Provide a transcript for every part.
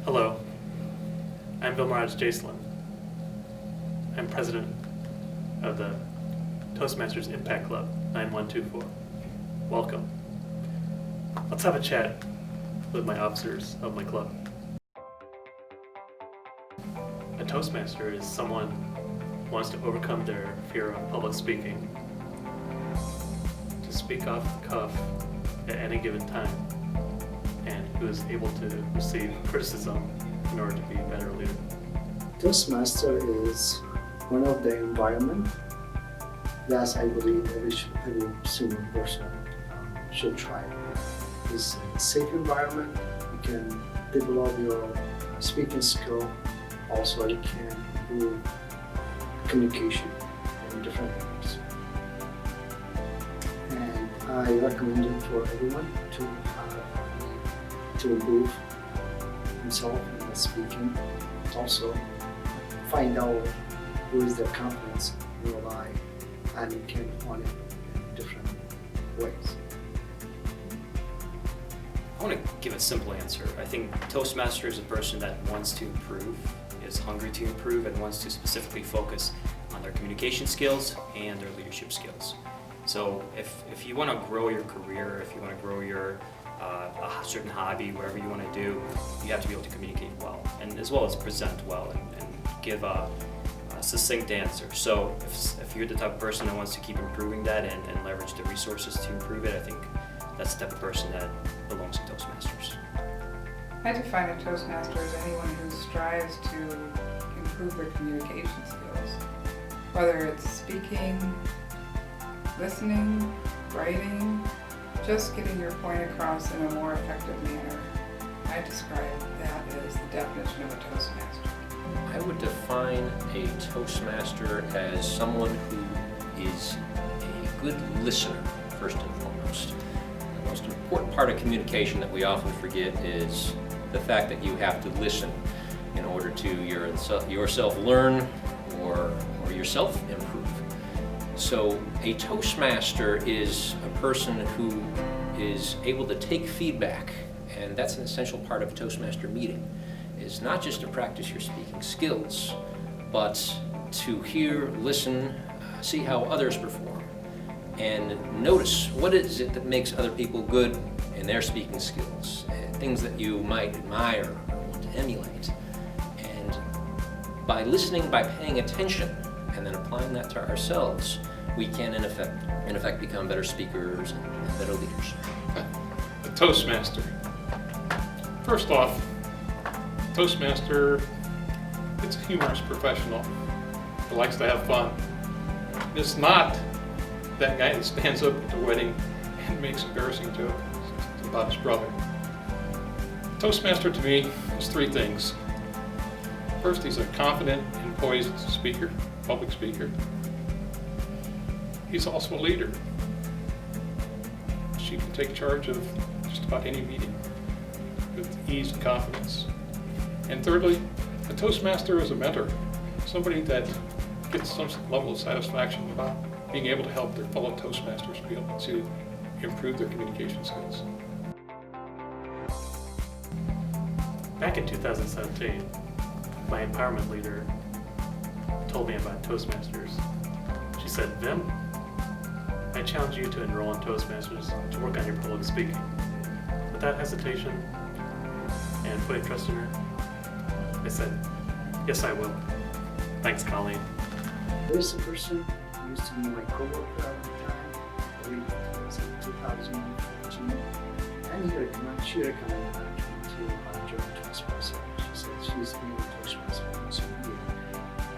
Hello, I'm Vimalraj Jayaseelan. I'm president of the Toastmasters Impact Club 9124. Welcome. Let's have a chat with my officers of my club. A Toastmaster is someone who wants to overcome their fear of public speaking, to speak off the cuff at any given time, and who is able to receive criticism in order to be a better leader. Toastmaster is one of the environment that I believe every single person should try. It's a safe environment. You can develop your speaking skill. Also, you can improve communication in different areas. And I recommend it for everyone to improve himself in speaking. Also, find out where is their confidence in your life, and you can find it in different ways. I want to give a simple answer. I think Toastmaster is a person that wants to improve, is hungry to improve, and wants to specifically focus on their communication skills and their leadership skills. So if you want to grow your career, if you want to grow your a certain hobby, whatever you want to do, you have to be able to communicate well, and as well as present well and give a succinct answer. So if you're the type of person that wants to keep improving that and leverage the resources to improve it, I think that's the type of person that belongs to Toastmasters. I define a Toastmaster as anyone who strives to improve their communication skills, whether it's speaking, listening, writing, just getting your point across in a more effective manner. I describe that as the definition of a Toastmaster. I would define a Toastmaster as someone who is a good listener, first and foremost. The most important part of communication that we often forget is the fact that you have to listen in order to yourself learn or yourself improve. So a Toastmaster is a person who is able to take feedback, and that's an essential part of a Toastmaster meeting, is not just to practice your speaking skills, but to hear, listen, see how others perform, and notice what is it that makes other people good in their speaking skills, and things that you might admire or want to emulate. And by listening, by paying attention, and then applying that to ourselves, we can in effect become better speakers and better leaders. A Toastmaster. First off, Toastmaster, it's a humorous professional who likes to have fun. It's not that guy that stands up at the wedding and makes embarrassing jokes about his brother. Toastmaster to me is three things. First, he's a confident and poised speaker, public speaker. He's also a leader. She can take charge of just about any meeting with ease and confidence. And thirdly, a Toastmaster is a mentor, somebody that gets some level of satisfaction about being able to help their fellow Toastmasters be able to improve their communication skills. Back in 2017, my empowerment leader told me about Toastmasters. She said, "Vim, I challenge you to enroll in Toastmasters to work on your public speaking." Without hesitation and putting trust in her, I said, "Yes, I will." Thanks, Colleen. There's a person who used to be my coworker at the time. I believe it was in 2014, and she recommended to join Toastmasters. She said she's been a Toastmaster for almost a year,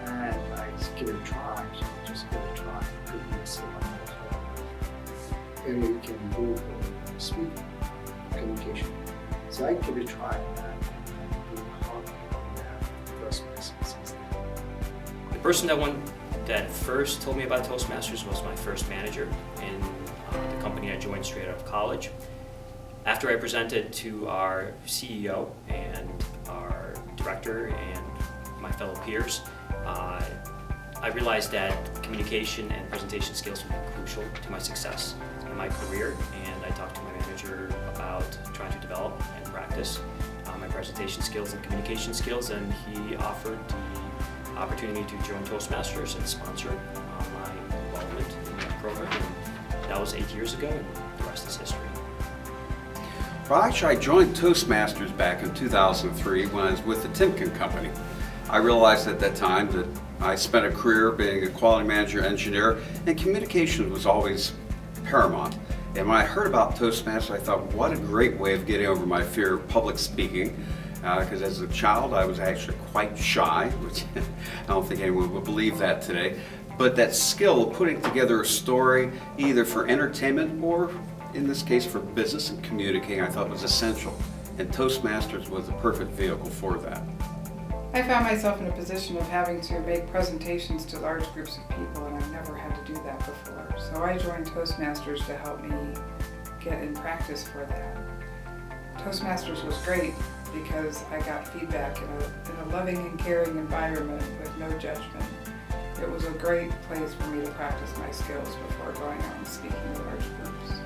and I give it a try. Just give it a try. Could be a area you can improve or speak communication. So I give it a try and do hard Toastmasters. The person that first told me about Toastmasters was my first manager in the company I joined straight out of college. After I presented to our CEO and our director and my fellow peers, I realized that communication and presentation skills would be crucial to my success in my career, and I talked to my manager about trying to develop and practice my presentation skills and communication skills, and he offered the opportunity to join Toastmasters and sponsor my involvement in that program. And that was 8 years ago, and the rest is history. Well, actually, I joined Toastmasters back in 2003 when I was with the Timken Company. I realized at that time that I spent a career being a quality manager, engineer, and communication was always paramount. And when I heard about Toastmasters, I thought, what a great way of getting over my fear of public speaking. Because as a child, I was actually quite shy, which I don't think anyone would believe that today. But that skill of putting together a story, either for entertainment or, in this case, for business and communicating, I thought was essential. And Toastmasters was the perfect vehicle for that. I found myself in a position of having to make presentations to large groups of people, and I've never had to do that before. So I joined Toastmasters to help me get in practice for that. Toastmasters was great because I got feedback in a loving and caring environment with no judgment. It was a great place for me to practice my skills before going out and speaking to large groups.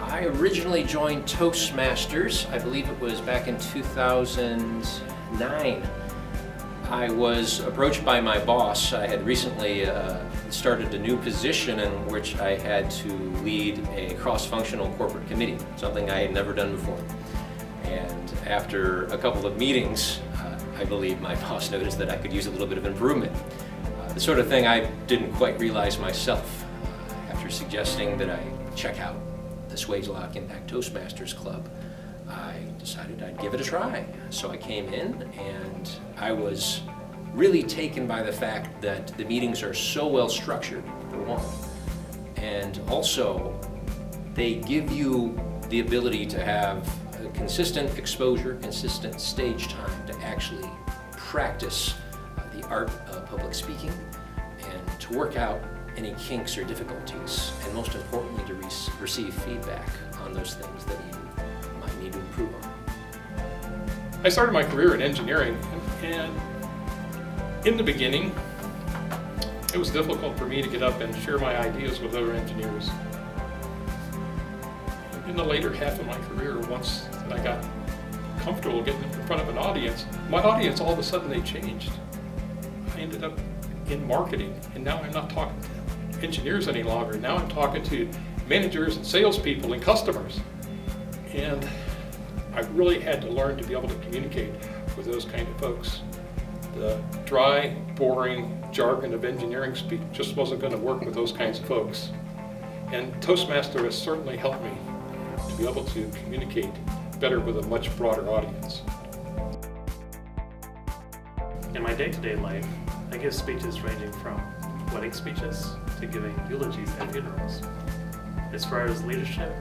I originally joined Toastmasters, I believe it was back in 2009. I was approached by my boss. I had recently started a new position in which I had to lead a cross-functional corporate committee, something I had never done before. And after a couple of meetings, I believe my boss noticed that I could use a little bit of improvement. The sort of thing I didn't quite realize myself. After suggesting that I check out the Swagelok Impact Toastmasters Club, I decided I'd give it a try. So I came in, and I was really taken by the fact that the meetings are so well structured, for one, and also they give you the ability to have a consistent exposure, consistent stage time to actually practice the art of public speaking and to work out any kinks or difficulties, and most importantly, to receive feedback on those things that you might need to improve on. I started my career in engineering, and in the beginning, it was difficult for me to get up and share my ideas with other engineers. In the later half of my career, once I got comfortable getting in front of an audience, my audience all of a sudden they changed. I ended up in marketing, and now I'm not talking to engineers any longer. Now I'm talking to managers and salespeople and customers. And I really had to learn to be able to communicate with those kind of folks. The dry, boring jargon of engineering speak just wasn't going to work with those kinds of folks. And Toastmaster has certainly helped me to be able to communicate better with a much broader audience. In my day-to-day life, I give speeches ranging from wedding speeches to giving eulogies at funerals. As far as leadership,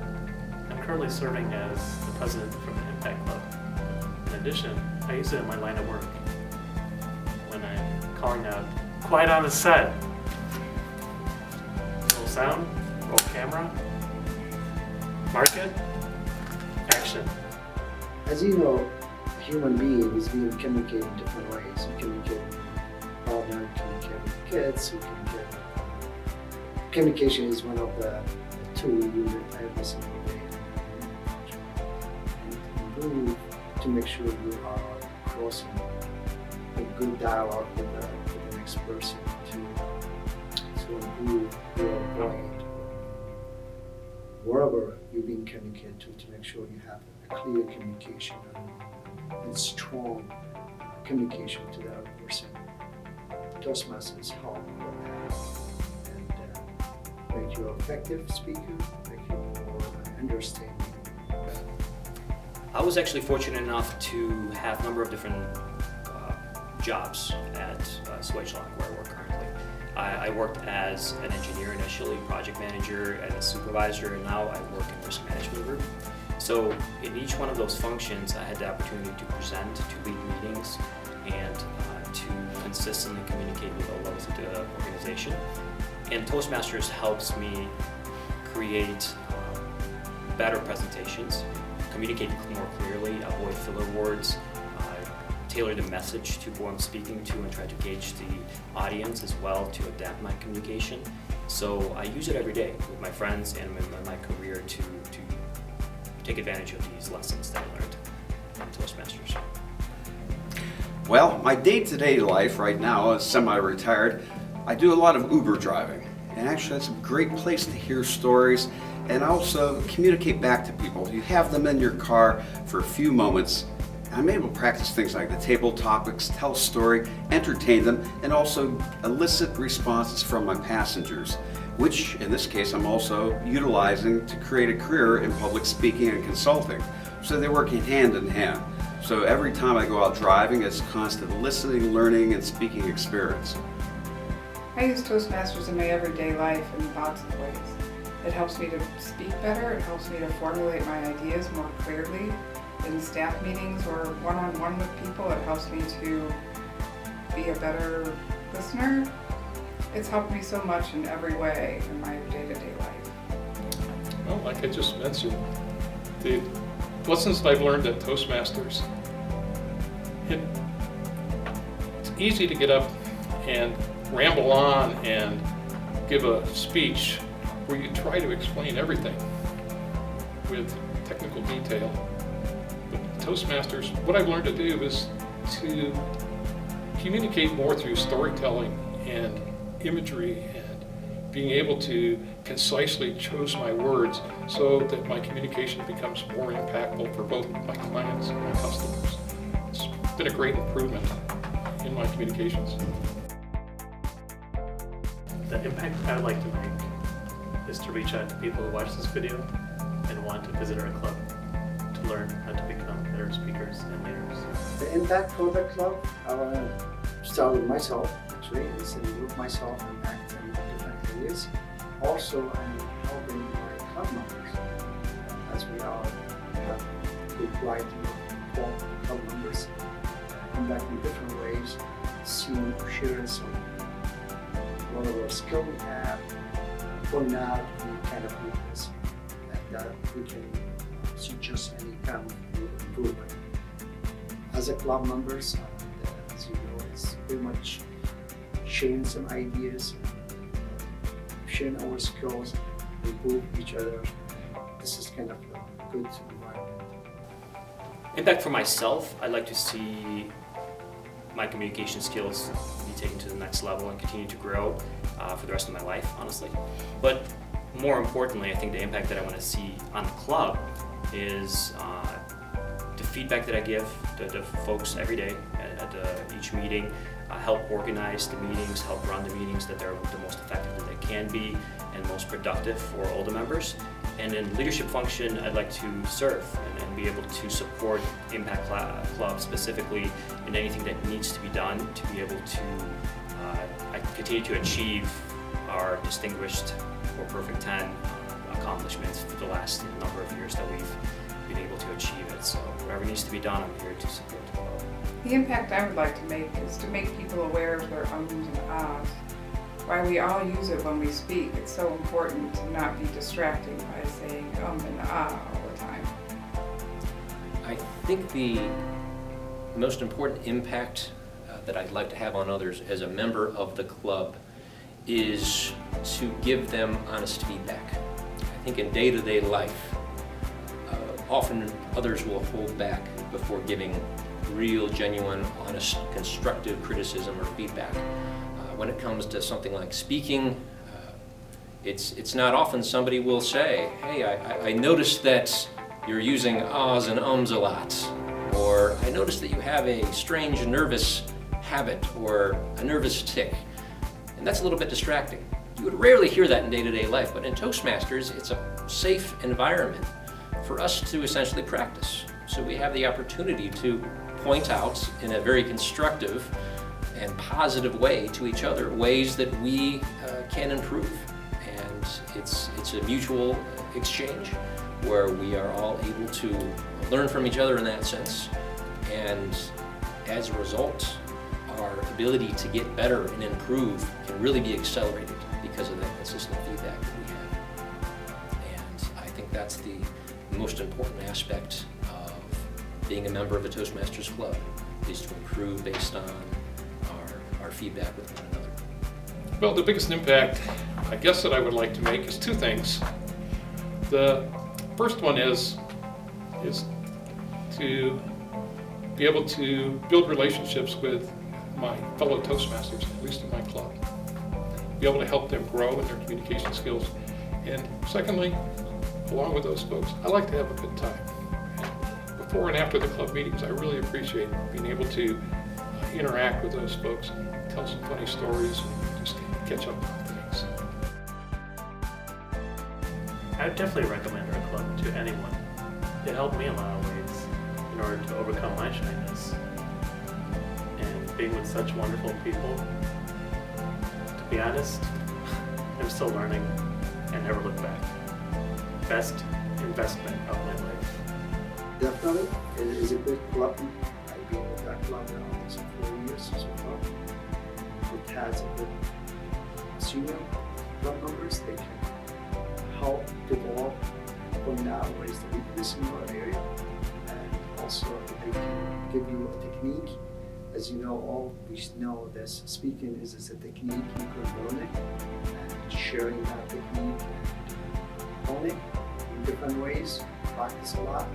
I'm currently serving as the president for the Impact Club. In addition, I use it in my line of work when I'm calling out, "Quiet on the set!" Roll sound, roll camera, market, action. As you know, human beings we communicate in different ways. We communicate with partner, we communicate with kids, we communicate. Communication is one of the tools we use every single day. And improve to make sure you are crossing a good dialogue with the next person to improve your point wherever you're being communicated to make sure you have a clear communication and strong communication to the other person. Toastmasters help with that and make you an effective speaker, make you more understanding. I was actually fortunate enough to have a number of different jobs at Swagelok, where I work currently. I worked as an engineer initially, project manager, and a supervisor, and now I work in risk management group. So in each one of those functions, I had the opportunity to present, to lead meetings, and to consistently communicate with all levels of the organization. And Toastmasters helps me create better presentations, communicate more clearly, avoid filler words, tailor the message to who I'm speaking to, and try to gauge the audience as well to adapt my communication. So I use it every day with my friends and in my career to take advantage of these lessons that I learned. from Toastmasters? Well, my day-to-day life right now is semi-retired. I do a lot of Uber driving, and actually that's a great place to hear stories and also communicate back to people. You have them in your car for a few moments. I'm able to practice things like the table topics, tell a story, entertain them, and also elicit responses from my passengers, which in this case I'm also utilizing to create a career in public speaking and consulting. So they're working hand in hand. So every time I go out driving, it's constant listening, learning, and speaking experience. I use Toastmasters in my everyday life in lots of ways. It helps me to speak better, it helps me to formulate my ideas more clearly. In staff meetings or one-on-one with people, it helps me to be a better listener. It's helped me so much in every way in my day-to-day life. Well, like I just mentioned, the lessons that I've learned at Toastmasters, it's easy to get up and ramble on and give a speech where you try to explain everything with technical detail. But Toastmasters, what I've learned to do is to communicate more through storytelling and imagery and being able to concisely choose my words so that my communication becomes more impactful for both my clients and my customers. It's been a great improvement in my communications. The impact I'd like to make is to reach out to people who watch this video and want to visit our club to learn how to become better speakers and leaders. The impact for the club, I want to start with myself, actually, is improve myself impact in different areas. Also, I'm helping my club members, as we all have good variety of club members, impact in different ways, seeing, sharing some whatever skill we have, point out any kind of weakness that we can suggest any kind of improvement. As a club members, as you know, it's pretty much sharing some ideas, sharing our skills, improve each other. This is kind of a good environment. Impact for myself, I'd like to see my communication skills be taken to the next level and continue to grow for the rest of my life, honestly. But more importantly, I think the impact that I want to see on the club is the feedback that I give the folks every day at each meeting, help organize the meetings, help run the meetings that they're the most effective that they can be and most productive for all the members. And in leadership function, I'd like to serve and be able to support Impact Club specifically in anything that needs to be done to be able to continue to achieve our distinguished or perfect 10 accomplishments for the last number of years that we've been able to achieve it. So whatever needs to be done, I'm here to support the club. The impact I would like to make is to make people aware of their ums and ahs. Why we all use it when we speak. It's so important to not be distracting by saying and ah all the time. I think the most important impact that I'd like to have on others as a member of the club is to give them honest feedback. I think in day-to-day life, often others will hold back before giving real, genuine, honest, constructive criticism or feedback. When it comes to something like speaking, it's not often somebody will say, hey, I noticed that you're using ahs and ums a lot, or I noticed that you have a strange nervous habit or a nervous tic, and that's a little bit distracting. You would rarely hear that in day-to-day life, but in Toastmasters, it's a safe environment for us to essentially practice. So we have the opportunity to point out in a very constructive and positive way to each other ways that we can improve. And it's a mutual exchange where we are all able to learn from each other in that sense. And as a result, our ability to get better and improve can really be accelerated because of that consistent feedback that we have. And I think that's the most important aspect of being a member of the Toastmasters Club, is to improve based on our feedback with one another. Well, the biggest impact, I guess, that I would like to make is two things. The first one is to be able to build relationships with my fellow Toastmasters, at least in my club. Be able to help them grow in their communication skills. And secondly, along with those folks, I like to have a good time. And before and after the club meetings, I really appreciate being able to interact with those folks and tell some funny stories and just catch up on things. I would definitely recommend our club to anyone. It helped me in a lot of ways in order to overcome my shyness. And being with such wonderful people, to be honest, I'm still learning and never look back. Best investment of my life. Definitely, it is a good club. I've been with that club now almost 4 years as well. It has a good senior club members. They can help develop, point out what is the weakness in your area, and also they can give you a technique. As you know, all we know that speaking is a technique. You could learn it, and sharing that technique and hone it in different ways, practice a lot.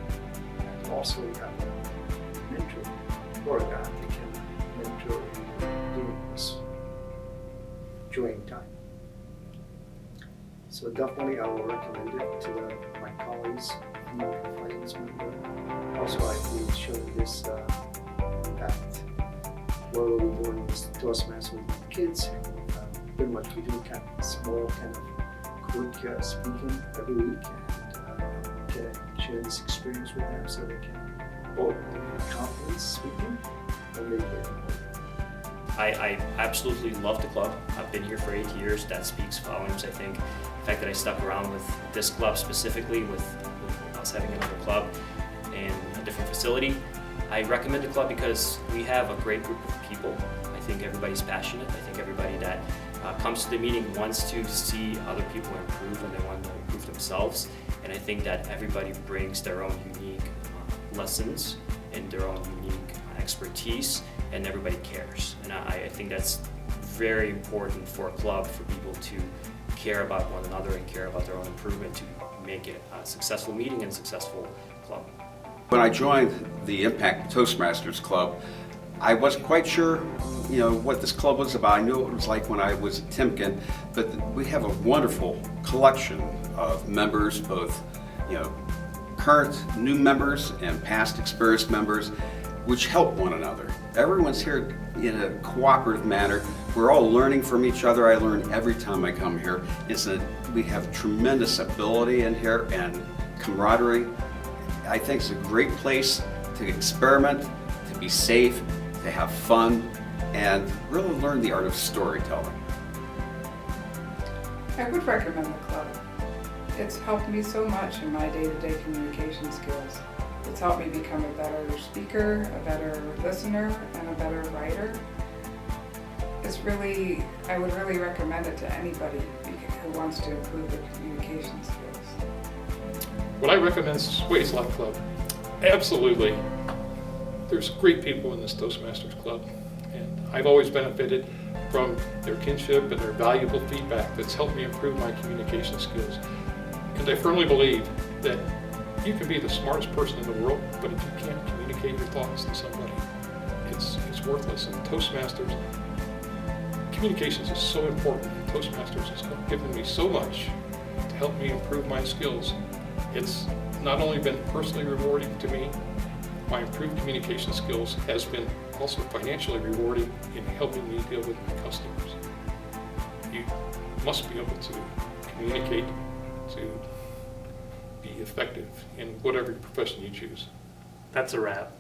And also we have a mentor program that can mentor you doing this during time. So definitely I will recommend it to my colleagues, friends, member. Also I will show this impact. What are we doing with Toastmasters with kids? Pretty much we do kind of small, kind of quick speaking every week, and share this experience with them so they can both have confidence speaking and make it. I absolutely love the club. I've been here for 8 years. That speaks volumes, I think. The fact that I stuck around with this club specifically, with us having another club in a different facility. I recommend the club because we have a great group of people. I think everybody's passionate. I think everybody that comes to the meeting wants to see other people improve and they want to improve themselves. And I think that everybody brings their own unique lessons and their own unique expertise, and everybody cares. And I think that's very important for a club, for people to care about one another and care about their own improvement to make it a successful meeting and a successful club. When I joined the Impact Toastmasters Club, I wasn't quite sure, what this club was about. I knew what it was like when I was at Timken, but we have a wonderful collection of members, both, current new members and past experienced members, which help one another. Everyone's here in a cooperative manner. We're all learning from each other. I learn every time I come here. We have tremendous ability in here and camaraderie. I think it's a great place to experiment, to be safe, to have fun, and really learn the art of storytelling. I would recommend the club. It's helped me so much in my day-to-day communication skills. It's helped me become a better speaker, a better listener, and a better writer. I would really recommend it to anybody who wants to improve their communication skills. Would I recommend Sway's Life Club? Absolutely. There's great people in this Toastmasters Club, and I've always benefited from their kinship and their valuable feedback that's helped me improve my communication skills. And I firmly believe that you can be the smartest person in the world, but if you can't communicate your thoughts to somebody, it's worthless. And Toastmasters, communications is so important. And Toastmasters has given me so much to help me improve my skills. It's not only been personally rewarding to me, my improved communication skills has been also financially rewarding in helping me deal with my customers. You must be able to communicate to be effective in whatever profession you choose. That's a wrap.